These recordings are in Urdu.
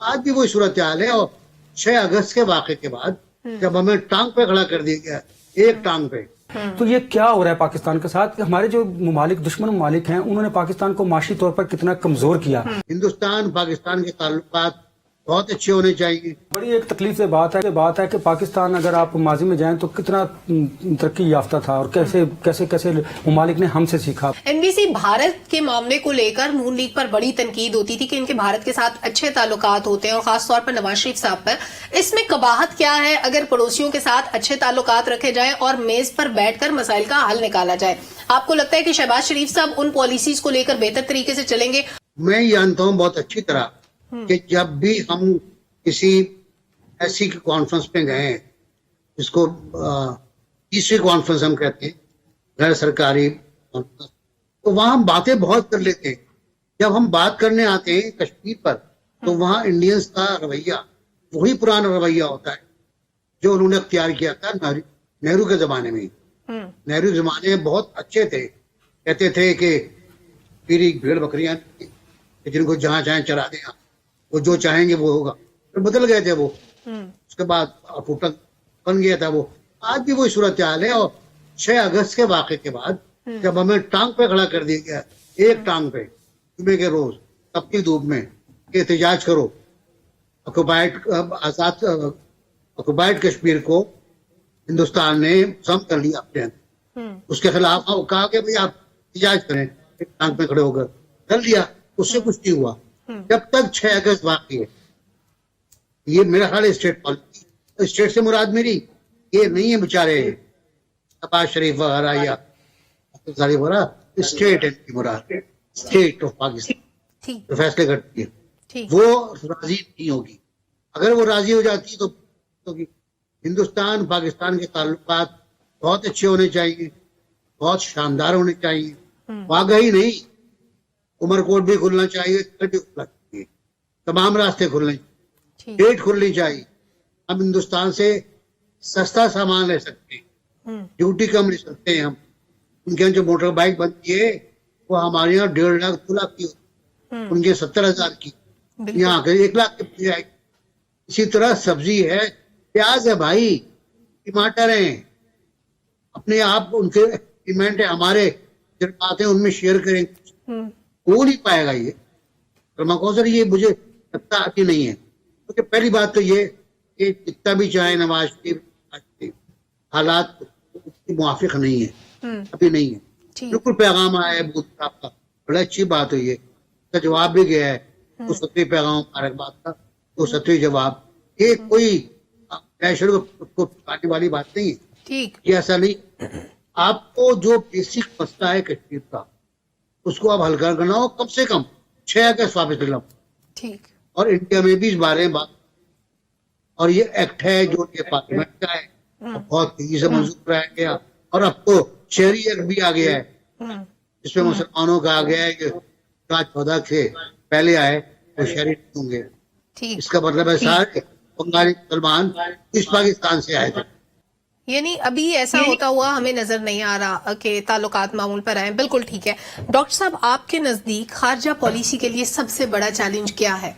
آج بھی وہی صورتحال ہے. اور 6 اگست کے واقعے کے بعد جب ہمیں ٹانگ پہ کھڑا کر دیا گیا، ایک ٹانگ پہ. تو یہ کیا ہو رہا ہے پاکستان کے ساتھ؟ ہمارے جو ممالک دشمن ممالک ہیں انہوں نے پاکستان کو معاشی طور پر کتنا کمزور کیا. ہندوستان پاکستان کے تعلقات بہت اچھے ہونے چاہیے. بڑی ایک تکلیف سے بات ہے کہ پاکستان اگر آپ ماضی میں جائیں تو کتنا ترقی یافتہ تھا اور کیسے ممالک نے ہم سے سیکھا. این بی سی بھارت کے معاملے کو لے کر نون لیگ پر بڑی تنقید ہوتی تھی کہ ان کے بھارت کے ساتھ اچھے تعلقات ہوتے ہیں اور خاص طور پر نواز شریف صاحب پر. اس میں قباحت کیا ہے اگر پڑوسیوں کے ساتھ اچھے تعلقات رکھے جائیں اور میز پر بیٹھ کر مسائل کا حل نکالا جائے؟ آپ کو لگتا ہے کہ شہباز شریف صاحب ان پالیسیز کو لے کر بہتر طریقے سے چلیں گے؟ میں جانتا ہوں بہت اچھی طرح کہ جب بھی ہم کسی ایسی کانفرنس پہ گئے ہیں جس کو تیسری کانفرنس ہم کہتے ہیں، غیر سرکاری کانفرنس، تو وہاں ہم باتیں بہت کر لیتے ہیں. جب ہم بات کرنے آتے ہیں کشمیر پر تو وہاں انڈینز کا رویہ وہی پرانا رویہ ہوتا ہے جو انہوں نے اختیار کیا تھا نہرو کے زمانے میں. نہرو کے زمانے میں بہت اچھے تھے، کہتے تھے کہ پیری بھیڑ بکریاں جن کو جہاں چاہیں چرا دیں، وہ جو چاہیں گے وہ ہوگا. پھر بدل گئے تھے وہ، اس کے بعد بن گیا تھا وہ. آج بھی وہی صورتحال ہے. اور 6 اگست کے واقعے کے بعد جب ہمیں ٹانگ پہ کھڑا کر دیا گیا، ایک ٹانگ پہ، جمعے کے روز تپتی دھوپ میں، کہ احتجاج کرو، آکوپائڈ کشمیر کو ہندوستان نے ضم کر لیا اپنے اندر. اس کے خلاف کہا کہ بھئی آپ احتجاج کریں، ایک ٹانگ پہ کھڑے ہو کر کر لیا. اس سے کچھ نہیں ہوا جب تک 6 اگست باقی ہے. یہ میرا خیال ہے اسٹیٹ پالیسی. اسٹیٹ سے مراد میری یہ نہیں ہے بیچارے شہباز شریف وغیرہ یا وغیرہ. اسٹیٹ ہے مراد، اسٹیٹ آف پاکستان جو فیصلے کرتی ہے وہ راضی نہیں ہوگی. اگر وہ راضی ہو جاتی تو ہوگی. ہندوستان پاکستان کے تعلقات بہت اچھے ہونے چاہیے، بہت شاندار ہونے چاہیے. واقعی نہیں، عمر کوٹ بھی کھلنا چاہیے، تمام راستے کھلنے چاہیے، ڈیٹ کھلنی چاہیے. ہم ہندوستان سے سستا سامان لے سکتے ہیں، ڈیوٹی کم لے سکتے ہیں. ہم ان کے یہاں جو موٹر بائک بنتی ہے وہ ہمارے یہاں 1.5 لاکھ 2 لاکھ کی ہوتی ہے، ان کے 70,000 کی، یہاں کے 1 لاکھ کی جائے. اسی طرح سبزی ہے، پیاز ہے بھائی، ٹماٹر ہیں، اپنے آپ ان کے ڈیمانڈ ہے. ہمارے جذبات ہیں ان میں شیئر کریں. وہ نہیں پائے گا یہ. سر یہ مجھے لگتا آتی نہیں ہے. کیونکہ پہلی بات تو یہ کہ جتنا بھی چاہے نواز شریف حالات موافق نہیں ہے، ابھی نہیں ہے. بالکل پیغام آیا ہے بدھ صاحب کا، بڑا اچھی بات ہوئی ہے. اس کا جواب بھی گیا ہے، وہ 7ویں پیغام مبارکباد کا، وہ 7ویں جواب. یہ کوئی کو پکانے والی بات نہیں ہے. یہ ایسا نہیں. آپ کو جو بیسک مسئلہ ہے کشمیر کا اس کو آپ حل کرنا ہو، کم سے کم 6 اگست واپس لے لو. اور انڈیا میں بھی اس بارے میں بات، اور یہ ایکٹ ہے جو یہ پارلیمنٹ کا ہے، بہت تیزی سے منظور کرایا گیا. اور اب تو شہری ایکٹ بھی آ گیا ہے جس میں مسلمانوں کا آ گیا ہے کہ 14 سے پہلے آئے وہ شہری ہوں گے. اس کا مطلب ہے سارے بنگالی مسلمان اس پاکستان سے آئے تھے. یعنی ابھی ایسا ہوتا ہوا ہمیں نظر نہیں آ رہا کہ تعلقات معمول پر آئیں. بالکل ٹھیک ہے. ڈاکٹر صاحب، آپ کے نزدیک خارجہ پالیسی کے لیے سب سے بڑا چیلنج کیا ہے؟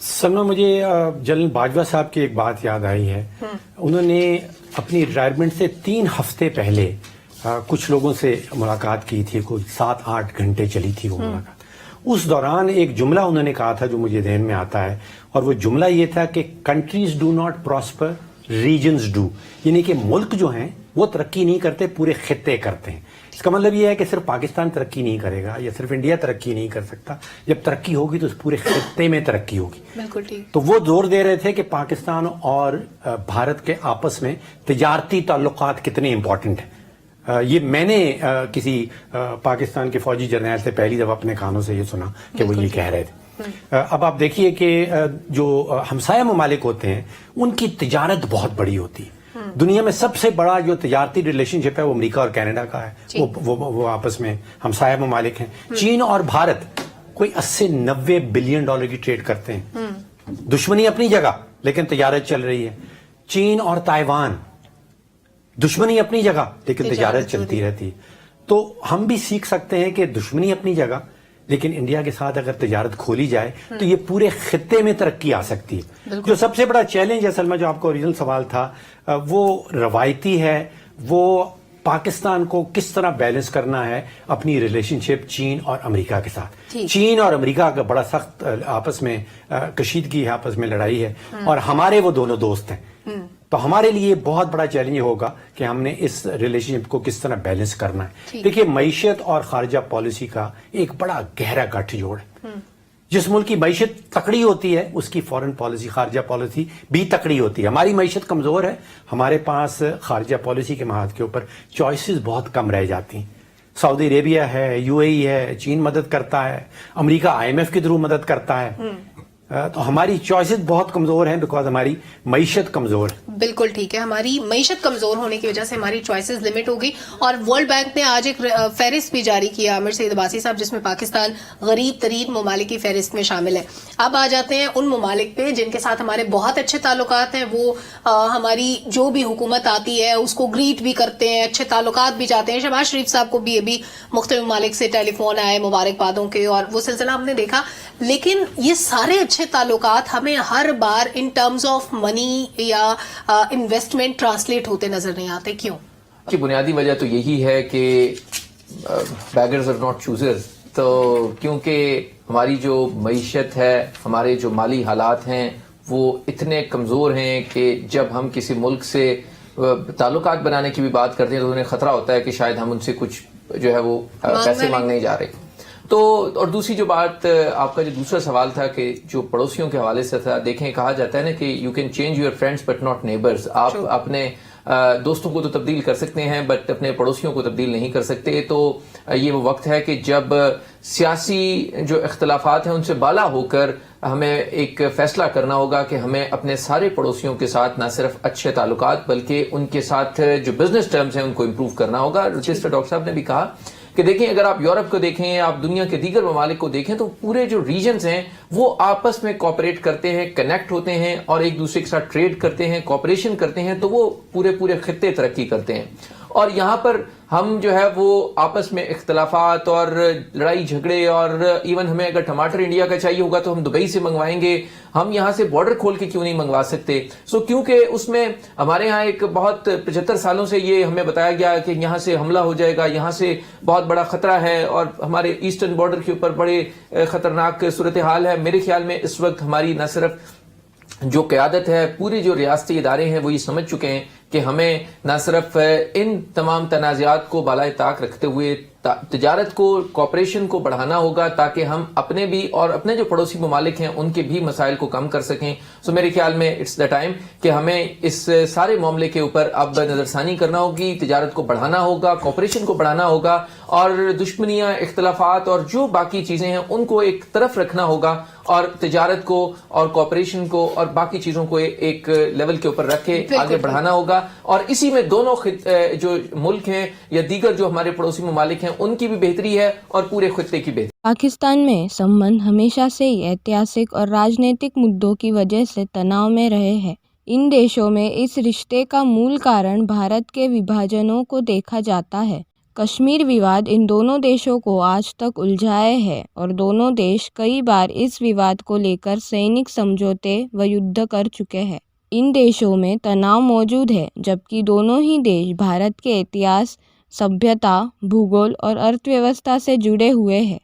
سلمہ، مجھے جنرل باجوہ صاحب کی ایک بات یاد آئی ہے. انہوں نے اپنی ریٹائرمنٹ سے 3 ہفتے پہلے کچھ لوگوں سے ملاقات کی تھی، کوئی 7-8 گھنٹے چلی تھی وہ ملاقات. اس دوران ایک جملہ انہوں نے کہا تھا جو مجھے ذہن میں آتا ہے، اور وہ جملہ یہ تھا کہ countries do not prosper, regions do. یعنی کہ ملک جو ہیں وہ ترقی نہیں کرتے، پورے خطے کرتے ہیں. اس کا مطلب یہ ہے کہ صرف پاکستان ترقی نہیں کرے گا یا صرف انڈیا ترقی نہیں کر سکتا. جب ترقی ہوگی تو اس پورے خطے میں ترقی ہوگی. بالکل ٹھیک. تو وہ زور دے رہے تھے کہ پاکستان اور بھارت کے آپس میں تجارتی تعلقات کتنے امپورٹنٹ ہیں. یہ میں نے کسی پاکستان کے فوجی جرنیل سے پہلی دفعہ اپنے کانوں سے یہ سنا کہ وہ یہ کہہ رہے تھے. اب آپ دیکھیے کہ جو ہمسایہ ممالک ہوتے ہیں ان کی تجارت بہت بڑی ہوتی ہے. دنیا میں سب سے بڑا جو تجارتی ریلیشن شپ ہے وہ امریکہ اور کینیڈا کا ہے. وہ آپس میں ہمسایہ ممالک ہیں. چین اور بھارت کوئی 80-90 بلین ڈالر کی ٹریڈ کرتے ہیں. دشمنی اپنی جگہ لیکن تجارت چل رہی ہے. چین اور تائیوان، دشمنی اپنی جگہ لیکن تجارت چلتی رہتی ہے. تو ہم بھی سیکھ سکتے ہیں کہ دشمنی اپنی جگہ لیکن انڈیا کے ساتھ اگر تجارت کھولی جائے تو یہ پورے خطے میں ترقی آ سکتی ہے. جو سب سے بڑا چیلنج ہے سلمہ، جو آپ کا اوریجنل سوال تھا، وہ روایتی ہے، وہ پاکستان کو کس طرح بیلنس کرنا ہے اپنی ریلیشن شپ چین اور امریکہ کے ساتھ. چین اور امریکہ کا بڑا سخت آپس میں کشیدگی ہے، آپس میں لڑائی ہے، اور ہمارے وہ دونوں دوست ہیں. تو ہمارے لیے بہت بڑا چیلنج ہوگا کہ ہم نے اس ریلیشن شپ کو کس طرح بیلنس کرنا ہے. دیکھیے، معیشت اور خارجہ پالیسی کا ایک بڑا گہرا گٹھ جوڑ ہے. جس ملک کی معیشت تکڑی ہوتی ہے اس کی فارن پالیسی، خارجہ پالیسی بھی تکڑی ہوتی ہے. ہماری معیشت کمزور ہے، ہمارے پاس خارجہ پالیسی کے محاذ کے اوپر چوائسز بہت کم رہ جاتی ہیں. سعودی عربیہ ہے، UAE ہے، چین مدد کرتا ہے، امریکہ IMF کے تھرو مدد کرتا ہے. تو ہماری چوائسز بہت کمزور ہیں بیکاز ہماری معیشت کمزور ہے. بالکل ٹھیک ہے، ہماری معیشت کمزور ہونے کی وجہ سے ہماری چوائسز لمٹ ہوگی. اور ورلڈ بینک نے آج ایک فہرست بھی جاری کیا عامر سعید عباسی صاحب، جس میں پاکستان غریب ترین ممالک کی فہرست میں شامل ہے. اب آ جاتے ہیں ان ممالک پہ جن کے ساتھ ہمارے بہت اچھے تعلقات ہیں. وہ ہماری جو بھی حکومت آتی ہے اس کو گریٹ بھی کرتے ہیں، اچھے تعلقات بھی چاہتے ہیں. شہباز شریف صاحب کو بھی ابھی مختلف ممالک سے ٹیلی فون آئے مبارکبادوں کے، اور وہ سلسلہ ہم نے دیکھا. لیکن یہ سارے اچھے تعلقات ہمیں ہر بار ان ٹرمز آف منی یا انویسٹمنٹ ٹرانسلیٹ ہوتے نظر نہیں آتے. کیوں؟ کی بنیادی وجہ تو یہی ہے کہ بیگرز آر ناٹ چوزرز. تو کیونکہ ہماری جو معیشت ہے، ہمارے جو مالی حالات ہیں، وہ اتنے کمزور ہیں کہ جب ہم کسی ملک سے تعلقات بنانے کی بھی بات کرتے ہیں تو انہیں خطرہ ہوتا ہے کہ شاید ہم ان سے کچھ جو ہے وہ پیسے مانگنے جا رہے. تو اور دوسری جو بات، آپ کا جو دوسرا سوال تھا کہ جو پڑوسیوں کے حوالے سے تھا، دیکھیں کہا جاتا ہے نا کہ you can change your friends but not neighbours. آپ اپنے دوستوں کو تو تبدیل کر سکتے ہیں بٹ اپنے پڑوسیوں کو تبدیل نہیں کر سکتے. تو یہ وہ وقت ہے کہ جب سیاسی جو اختلافات ہیں ان سے بالا ہو کر ہمیں ایک فیصلہ کرنا ہوگا کہ ہمیں اپنے سارے پڑوسیوں کے ساتھ نہ صرف اچھے تعلقات بلکہ ان کے ساتھ جو بزنس ٹرمز ہیں ان کو امپروو کرنا ہوگا. رجسٹر ڈاکٹر صاحب نے بھی کہا کہ دیکھیں، اگر آپ یورپ کو دیکھیں، آپ دنیا کے دیگر ممالک کو دیکھیں، تو پورے جو ریجنز ہیں وہ آپس میں کوآپریٹ کرتے ہیں، کنیکٹ ہوتے ہیں اور ایک دوسرے کے ساتھ ٹریڈ کرتے ہیں، کوآپریشن کرتے ہیں، تو وہ پورے خطے ترقی کرتے ہیں. اور یہاں پر ہم جو ہے وہ آپس میں اختلافات اور لڑائی جھگڑے، اور ایون ہمیں اگر ٹماٹر انڈیا کا چاہیے ہوگا تو ہم دبئی سے منگوائیں گے، ہم یہاں سے بارڈر کھول کے کیوں نہیں منگوا سکتے؟ کیونکہ اس میں ہمارے ہاں ایک بہت 75 سالوں سے یہ ہمیں بتایا گیا کہ یہاں سے حملہ ہو جائے گا، یہاں سے بہت بڑا خطرہ ہے، اور ہمارے ایسٹرن بارڈر کے اوپر بڑے خطرناک صورتحال ہے. میرے خیال میں اس وقت ہماری نہ صرف جو قیادت ہے، پورے جو ریاستی ادارے ہیں وہ یہ سمجھ چکے ہیں کہ ہمیں نہ صرف ان تمام تنازعات کو بالائے طاق رکھتے ہوئے تجارت کو، کوآپریشن کو بڑھانا ہوگا تاکہ ہم اپنے بھی اور اپنے جو پڑوسی ممالک ہیں ان کے بھی مسائل کو کم کر سکیں. میرے خیال میں اٹس دا ٹائم کہ ہمیں اس سارے معاملے کے اوپر اب نظر ثانی کرنا ہوگی، تجارت کو بڑھانا ہوگا، کوآپریشن کو بڑھانا ہوگا، اور دشمنیاں، اختلافات اور جو باقی چیزیں ہیں ان کو ایک طرف رکھنا ہوگا، اور تجارت کو اور کوآپریشن کو اور باقی چیزوں کو ایک لیول کے اوپر رکھ کے آگے بڑھانا ہوگا. اور اسی میں دونوں جو ملک ہیں یا دیگر جو ہمارے پڑوسی ممالک ہیں ان کی بھی بہتری ہے اور پورے خطے کی بہتری. پاکستان میں سمبند ہمیشہ سے ہی ایتہاسک اور راجنیتک مدعوں کی وجہ سے تناؤ میں رہے ہیں. ان دیشوں میں اس رشتے کا مول کارن بھارت کے وبھاجنوں کو دیکھا جاتا ہے. کشمیر وواد ان دونوں دیشوں کو آج تک الجھائے ہے اور دونوں دیش کئی بار اس وواد کو لے کر سینک سمجھوتے و یدھ کر چکے ہیں. ان دیشوں میں تناؤ موجود ہے جبکہ دونوں ہی دیش بھارت کے اتہاس، سبھیتا، بھوگول اور ارتھ ویوستھا سے جڑے ہوئے ہیں.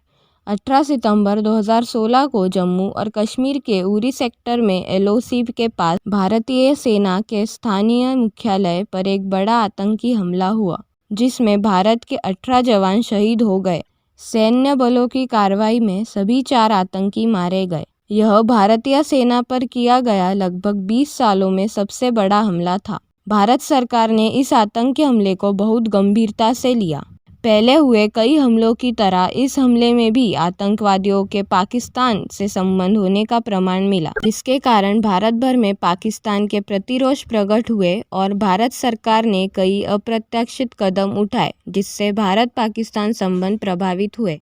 18 ستمبر 2016 کو جموں اور کشمیر کے اوری سیکٹر میں LOC کے پاس بھارتیہ سینا کے استھانی مکھیالے پر ایک بڑا آتنکی حملہ ہوا جس میں بھارت کے 18 جوان شہید ہو گئے. سینیہ بلوں کی کارروائی میں سبھی 4 آتنکی مارے گئے. یہ بھارتیہ سینا پر کیا گیا لگ بھگ 20 سالوں میں سب سے بڑا حملہ تھا. بھارت سرکار نے اس آتنکی حملے کو بہت گمبھیرتا سے لیا. پہلے ہوئے کئی حملوں کی طرح اس حملے میں بھی آتنکوادیوں کے پاکستان سے سمبند ہونے کا پرمان ملا، جس کے کارن بھارت بھر میں پاکستان کے پرتی روش پرگٹ ہوئے اور بھارت سرکار نے کئی اپرتیکشت قدم اٹھائے جس سے بھارت پاکستان سمبند پربھاوت ہوئے.